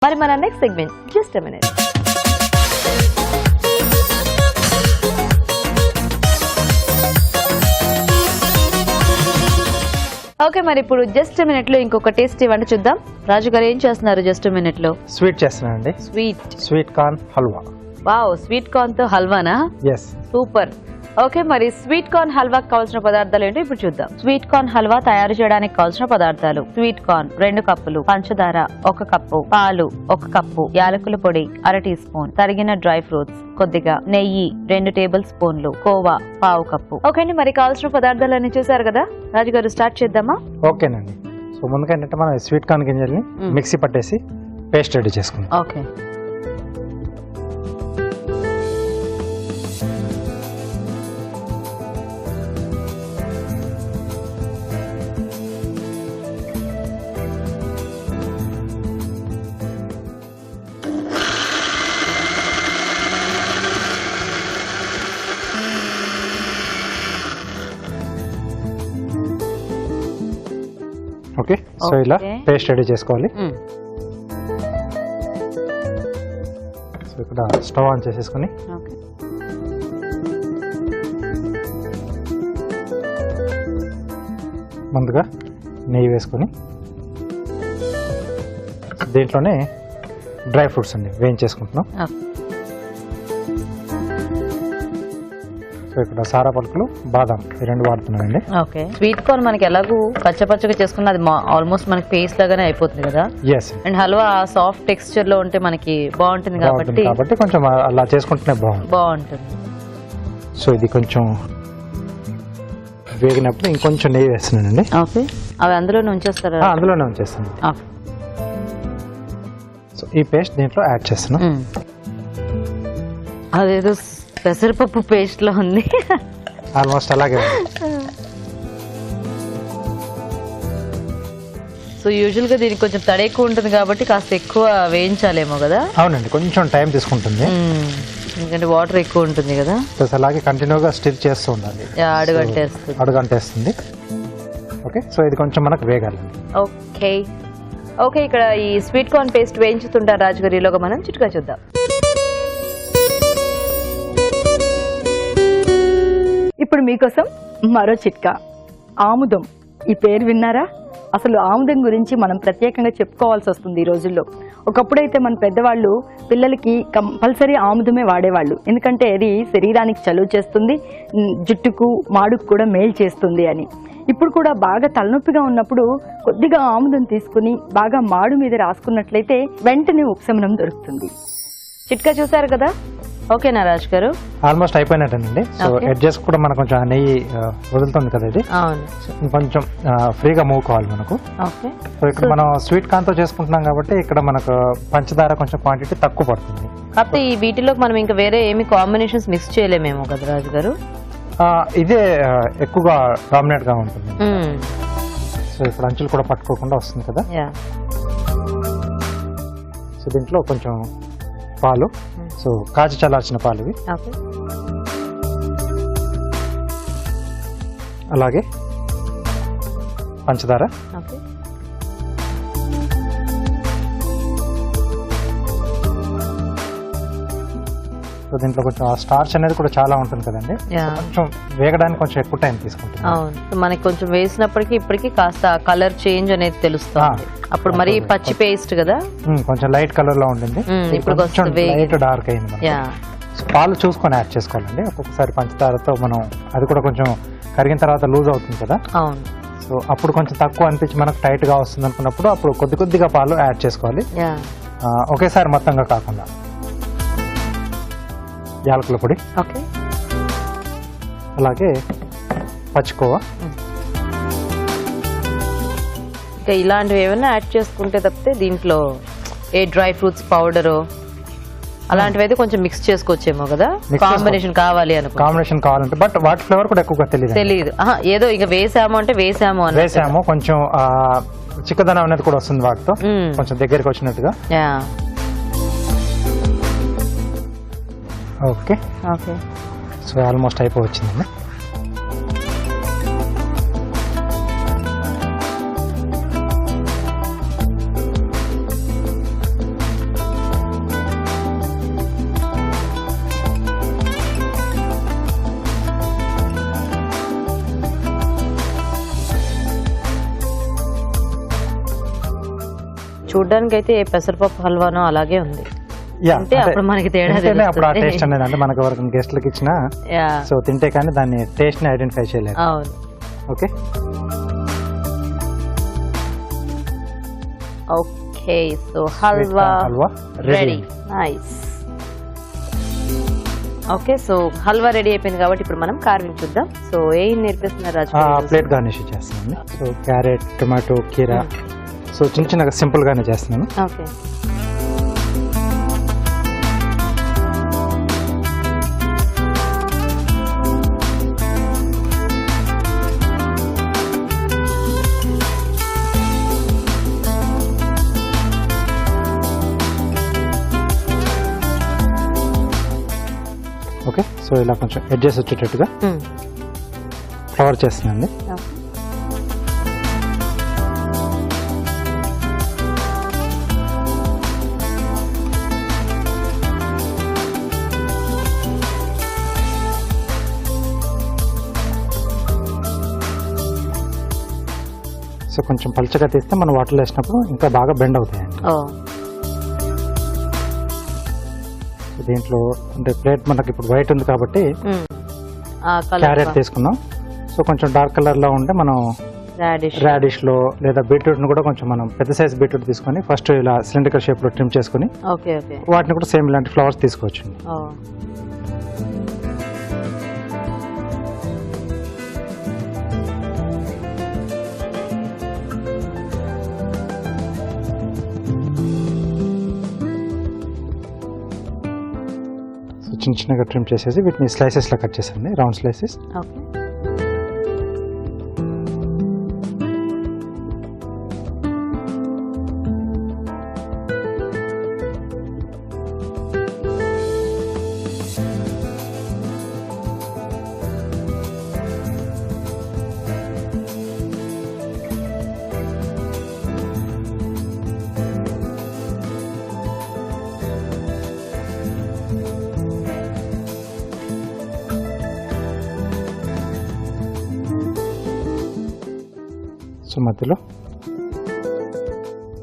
మరి మన next segment just a minute. Okay, మరి ఇప్పుడు జస్ట్ మినిట్ లో ఇంకొక టేస్టీ వంట చూద్దాం. రాజు గారు ఏం చేస్తున్నారు జస్ట్ మినిట్ లో? స్వీట్ చేస్తున్నానండి. Sweet corn halwa. Wow, sweet corn తో హల్వానా? Yes, super. ఓకే, మరి స్వీట్ కార్న్ హల్వా కావాల్సిన పదార్థాలు ఏంటో ఇప్పుడు చూద్దాం. స్వీట్ కార్న్ హల్వా తయారు చేయడానికి కావాల్సిన పదార్థాలు: స్వీట్ కార్న్ 2 కప్పులు, పంచదార 1 కప్పు, పాలు 1 కప్పు, యాలకుల పొడి 1/2 టీ స్పూన్, తరిగిన డ్రై ఫ్రూట్స్ కొద్దిగా, నెయ్యి 2 టేబుల్ స్పూన్లు, కోవా 1/2 కప్పు. ఓకే అండి, మరి కావాల్సిన పదార్థాలన్నీ చూసారు కదా. రాజు గారు స్టార్ట్ చేద్దామా? ఓకేనండి. సో ముందుగా ఏంటంటే మనం స్వీట్ కార్న్ గింజల్ని మిక్సీ పట్టేసి పేస్ట్ రెడీ చేసుకుందాం. ఓకే. ఓకే, సో ఇలా పేస్ట్ రెడీ చేసుకోవాలి. సో ఇక్కడ స్టవ్ ఆన్ చేసేసుకుని ముందుగా నెయ్యి వేసుకొని దీంట్లోనే డ్రై ఫ్రూట్స్ అండి వేయించేసుకుంటున్నాం. సో ఇక్కడ సారా పలుకులు, బాదం ఈ 2 వాడుతున్నానండి. ఓకే. స్వీట్ కార్న్ మనకి ఎలాగూ పచ్చపచ్చగా చేసుకున్న అది ఆల్మోస్ట్ మనకి పేస్ట్ లాగానే అయిపోతుంది కదా. Yes. And halwa soft texture లో ఉంటే మనకి బాగుంటుంది కాబట్టి కొంచెం అలా చేసుకుంటేనే బాగుంటుంది. సో ఇది కొంచెం వేగినప్పుడు ఇంకొంచెం నెయ్యి వేస్తున్నానండి. ఓకే, అవి అందులోనే ఉంచేస్తారా? అందులోనే ఉంచేస్తాను. సో ఈ పేస్ట్ దీంట్లో యాడ్ చేస్తున్నాం. అదేదో పెసరపప్పు పేస్ట్ లో ఉంది. ఆల్మోస్ట్ అలాగే. సో యూజువల్ గా దీనికి కొంచెం తడి ఎక్కువ ఉంటుంది కాబట్టి కాస్త ఎక్కువ వేయించాలేమో కదా. అవునండి, కొంచెం టైం తీసుకుంటుంది ఎందుకంటే వాటర్ ఎక్కువ ఉంటుంది కదా. అలాగే కంటిన్యూగా స్టిర్ చేస్తూ ఉండాలి. అడుగంటేస్తుంది. ఓకే, సో ఇది కొంచెం మనకు వేగాలండి. ఓకే. ఓకే, ఇక్కడ ఈ స్వీట్ కార్న్ పేస్ట్ వేయించుతుంటారు రాజుగారిలోగా. మనం చిట్కా చూద్దాం. ఇప్పుడు మీకోసం మరో చిట్కా, ఆముదం. ఈ పేరు విన్నారా? అసలు ఆముదం గురించి మనం ప్రత్యేకంగా చెప్పుకోవాల్సి వస్తుంది ఈ రోజుల్లో. ఒకప్పుడైతే మన పెద్దవాళ్ళు పిల్లలకి కంపల్సరీ ఆముదమే వాడేవాళ్ళు. ఎందుకంటే అది శరీరానికి చలువ చేస్తుంది, జుట్టుకు మాడుకు కూడా మేలు చేస్తుంది అని. ఇప్పుడు కూడా బాగా తలనొప్పిగా ఉన్నప్పుడు కొద్దిగా ఆముదం తీసుకుని బాగా మాడు మీద రాసుకున్నట్లయితే వెంటనే ఉపశమనం దొరుకుతుంది. చిట్కా చూసారు కదా. ఓకేనా రాజు గారు? ఆల్మోస్ట్ అయిపోయినట్టేనండి. సో ఎడ్జెస్ కూడా మనకు కొంచెం నెయ్యి వదులుతుంది కదా, ఇది కొంచెం ఫ్రీగా మూవ్ కావాలి మనకు. సో ఇక్కడ మనం స్వీట్ కార్న్ తో చేసుకుంటున్నాం కాబట్టి ఇక్కడ మనకు పంచదార కొంచెం క్వాంటిటీ తక్కువ పడుతుంది. కాకపోతే ఈ వీటిలో మనం ఇంకా వేరే ఏమి కాంబినేషన్స్ మిక్స్ చేయలేమేమో కదా రాజు గారు. ఇదే ఎక్కువగా డామినేట్ గా ఉంటుంది. సో ఇక్కడ అంచులు కూడా పట్టుకోకుండా వస్తుంది కదా. సో దీంట్లో కొంచెం పాలు, సో కాచి చల్లార్చిన పాలు ఇవి. అలాగే పంచదార, సో దీంట్లో కొంచెం స్టార్చ్ అనేది కూడా చాలా ఉంటుంది కదండి. కొంచెం వేగడానికి కొంచెం ఎక్కువ టైం తీసుకుంటుంది. మనకి కొంచెం వేసినప్పటికీ ఇప్పటికీ కాస్త కలర్ చేంజ్ అనేది తెలుస్తుంది. అప్పుడు మరి పచ్చి పేస్ట్ కదా, కొంచెం లైట్ కలర్ లో ఉంటుంది. ఇప్పుడు లైట్ డార్క్ అయింది. పాలు చూసుకొని యాడ్ చేసుకోవాలండి. ఒక్కొక్కసారి పంచదారతో మనం అది కూడా కొంచెం కరిగిన తర్వాత లూజ్ అవుతుంది కదా. సో అప్పుడు కొంచెం తక్కువ అనిపించి మనకు టైట్ గా వస్తుంది అనుకున్నప్పుడు అప్పుడు కొద్ది కొద్దిగా పాలు యాడ్ చేసుకోవాలి, ఒకేసారి మొత్తంగా కాకుండా. యాలకుల పొడి, అలాగే పచ్చికోవా, ఇంకా ఇలాంటివి ఏమైనా యాడ్ చేసుకుంటే తప్పితే దీంట్లో ఏ డ్రై ఫ్రూట్స్ పౌడరు అలాంటివి అయితే కొంచెం మిక్స్ చేసుకోవచ్చేమో కదా. కాంబినేషన్ కావాలంటే బట్ వాటి ఫ్లేవర్ కూడా ఎక్కువగా తెలియదు. ఏదో ఇక వేసాము అంటే వేసాము కొంచెం చిక్కదనం అనేది కూడా వస్తుంది వాటితో, కొంచెం దగ్గరికి వచ్చినట్టుగా. ఓకే, సో ఆల్మోస్ట్ అయిపోవచ్చిందండి. చూడడానికి అయితే ఏ పెసరపప్పు హల్వానో అలాగే ఉంది. యా, అంటే అప్పుడు మనకి తేడా తింటేనే అప్పుడు ఆ తెలుస్తుంది. టేస్ట్ అనేది అంటే మనకు ఎవరికి గెస్ట్లకి ఇచ్చినా యా, సో తింటే కానీ దాన్ని టేస్ట్ ని ఐడెంటిఫై చేయలేదు. అవును. Okay okay, so halwa halwa ready. Ready. Nice. Okay, so halwa ready అయిపోయింది కాబట్టి ఇప్పుడు మనం కార్వింగ్ చూద్దాం. సో ఏం నేర్పిస్తున్నారు రాజు? ప్లేట్ గార్నిష్ చేస్తున్నాను. సో క్యారెట్, టొమాటో, కీరా సో చిన్న చిన్నగా సింపుల్ గానే చేస్తున్నాను. ఓకే, ఓకే, సో ఇలా కొంచెం ఎడ్జెస్ వచ్చేటట్టుగా ఫ్లవర్ చేస్తున్నాను. సో కొంచెం పలుచగా తీస్తే మనం వాటర్లో వేసినప్పుడు ఇంకా బాగా బెండ్ అవుతాయండి. దీంట్లో అంటే ప్లేట్ మనకి ఇప్పుడు వైట్ ఉంది కాబట్టి క్యారెట్ తీసుకున్నాం. సో కొంచెం డార్క్ కలర్ లో ఉంటే మనం రాడిష్ లో లేదా బీట్రూట్ ను కూడా కొంచెం మనం పెద్ద సైజ్ బీట్రూట్ తీసుకొని ఫస్ట్ ఇలా సిలిండ్రికల్ షేప్ లో ట్రిమ్ చేసుకుని వాటిని కూడా సేమ్ ఇలాంటి ఫ్లవర్స్ తీసుకోవచ్చు. చిన్న చిన్నగా ట్రిమ్ చేసేసి వీటిని స్లైసెస్ లా కట్ చేసండి, రౌండ్ స్లైసెస్. సో మధ్యలో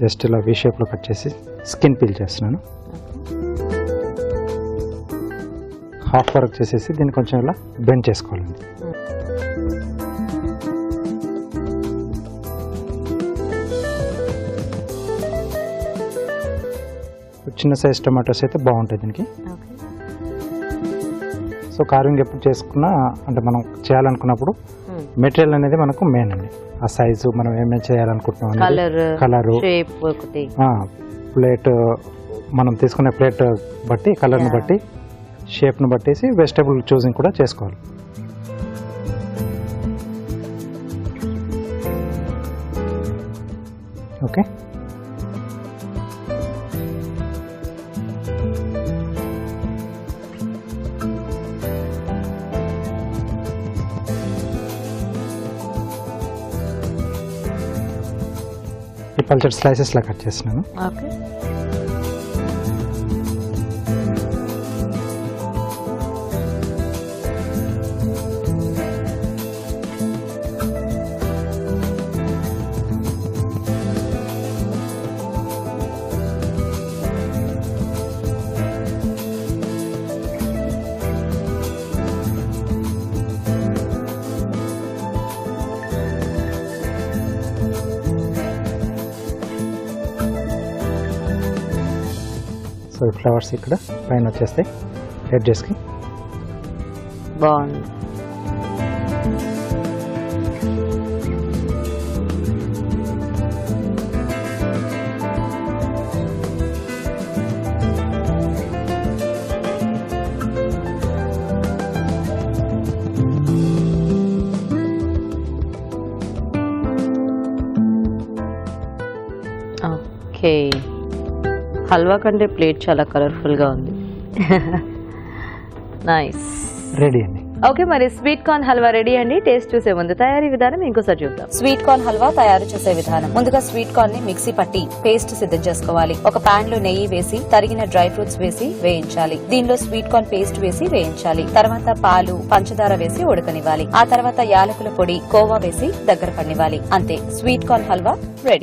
జస్ట్ ఇలా వి షేప్లో కట్ చేసి స్కిన్ పీల్ చేస్తున్నాను. హాఫ్ వర్క్ చేసేసి దీన్ని కొంచెం ఇలా బెండ్ చేసుకోవాలండి. చిన్న సైజ్ టమాటోస్ అయితే బాగుంటాయి దీనికి. సో కార్వింగ్ ఎప్పుడు చేసుకున్నా అంటే మనం చేయాలనుకున్నప్పుడు మెటీరియల్ అనేది మనకు మెయిన్ అండి. ఆ సైజు మనం ఏమేమి చేయాలనుకుంటున్నాం, కలరు, ప్లేట్ మనం తీసుకునే ప్లేట్ బట్టి కలర్ని బట్టి షేప్ను బట్టేసి వెజిటేబుల్ చూసింగ్ కూడా చేసుకోవాలి. ఓకే, ఈ పల్చర్ స్లైసెస్ లా కట్ చేస్తున్నాను. సో ఈ ఫ్లవర్స్ ఇక్కడ పైన వచ్చేస్తాయి ఎడ్జెస్కి. బాగుంది. ఓకే, హల్వా కంటే ప్లేట్ చాలా కలర్ఫుల్ గా ఉంది. నైస్. రెడీ అండి. ఓకే, మరి స్వీట్ కార్న్ హల్వా రెడీ అండి. టేస్ట్ చూసే ముందు తయారీ విధానం ఇంకోసారి చూద్దాం. స్వీట్ కార్న్ హల్వా తయారు చేసే విధానం. ముందుగా స్వీట్ కార్న్ ని మిక్సీ పట్టి పేస్ట్ సిద్ధం చేసుకోవాలి. ఒక పాన్ లో నెయ్యి వేసి తరిగిన డ్రై ఫ్రూట్స్ వేసి వేయించాలి. దీనిలో స్వీట్ కార్న్ పేస్ట్ వేసి వేయించాలి. తర్వాత పాలు, పంచదార వేసి ఉడకనివ్వాలి. ఆ తర్వాత యాలకుల పొడి, కోవా వేసి దగ్గర పడినివ్వాలి. అంతే, స్వీట్ కార్న్ హల్వా రెడీ.